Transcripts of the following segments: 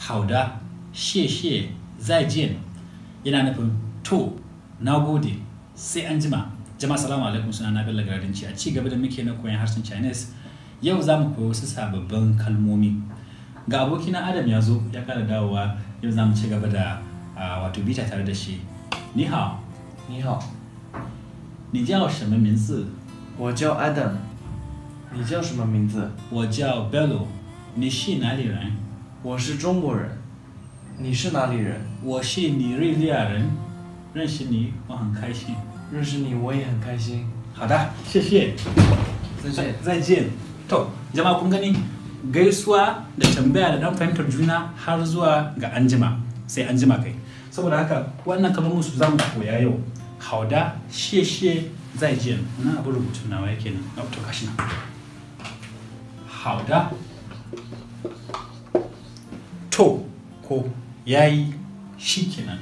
好的，谢谢，再见yana nufin to, nagode, sai an jima. Jama'a salamu alaikum, suna na Bello Garadinci. A ci gaba da muke na koyon harshen Chinese, yau za mu koyi wasu sababbin kalmomi. Ga abokina Adam ya zo ya kara dawowa, yau za mu ci gaba da wato bita tare da shi. Ni hao. Ni hao. 你叫什么名字？ 我叫 Adam。 你叫什么名字？ 我叫 Bello。 你是哪里人？ 我是中国人。 你是哪里人？ 我是尼日利亚人。 认识你我很开心。 认识你我也很开心。 好的，谢谢。 再见。 再见。 To, jama'a kun gani gaisuwa da tambaya da dan fahimtar juna har zuwa ga anjima, sai anjima kai. Saboda haka wannan kalmomin su zamu koya yau. 好的，谢谢，再见。 Wannan abin rubutun nawa yake nan. To kashi nan. 好的。 To ko yayi shikenan.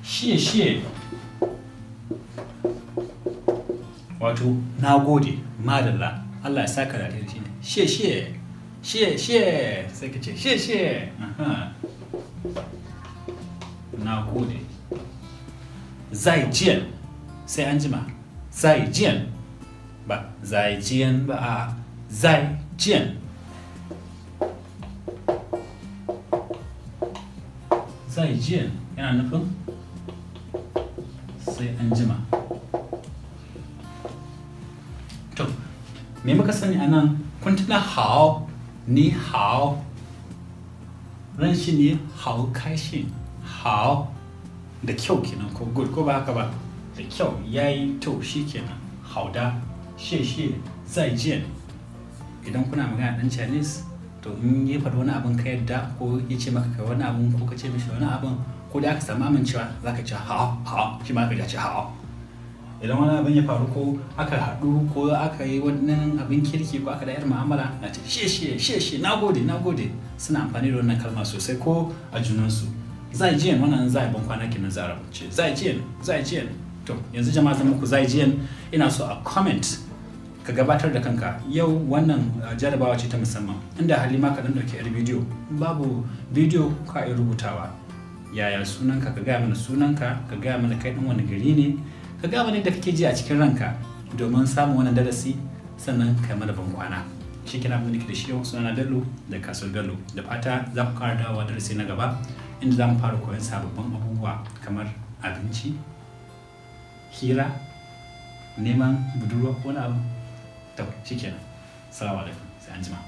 谢谢 wato nagode madalla Allah ya saka da alheri shine 谢谢 谢谢 sai ka ce 谢谢 nagode 再见 sai an jima 再见 ba 再见 ba a 再见 再见 yana nufin sai an jima. To, me muka sani a nan kun tuna hao, ni hao, ran shi ne hao kaishin, hao da kyau kenan ko good ko ba haka ba, da kyau yayi to shi kenan, hao da, she she, zai jian. Idan kuna magana dan Chinese, to in ya faɗi wani abin ka yadda ko ya ce maka kai wani abin ko ka ce mishi wani abin ko da aka samu amincewa za ka ce hao hao shi ma ka ce hao. Idan wani abin ya faru ko aka haɗu ko aka yi wannan abin kirki ko aka da yar mu'amala na ce she nagode nagode suna amfani da wannan kalma sosai ko a junansu. Zai jiyan wannan zai ban kwana kenan za a rubuce zai jiyan. To yanzu jama'a zan muku zai jiyan ina so a comment ka gabatar da kanka yau wannan jarabawa ce ta musamman inda halima ka dan dauki yar bidiyo babu bidiyo ka yi rubutawa yaya sunanka ka gaya mana sunanka ka gaya mana kai din wani gari ne ka gaya mana da kake ji a cikin ranka domin samun wannan darasi sannan kai mana ban kwana shikenan abin da kike da shi yau sunana Bello da Kasuwar Bello da fata za ku ƙara dawowa darasi na gaba inda za mu fara koyon sababbin abubuwa kamar abinci hira neman budurwa wani abu to shikenan assalamu alaikum sai anjima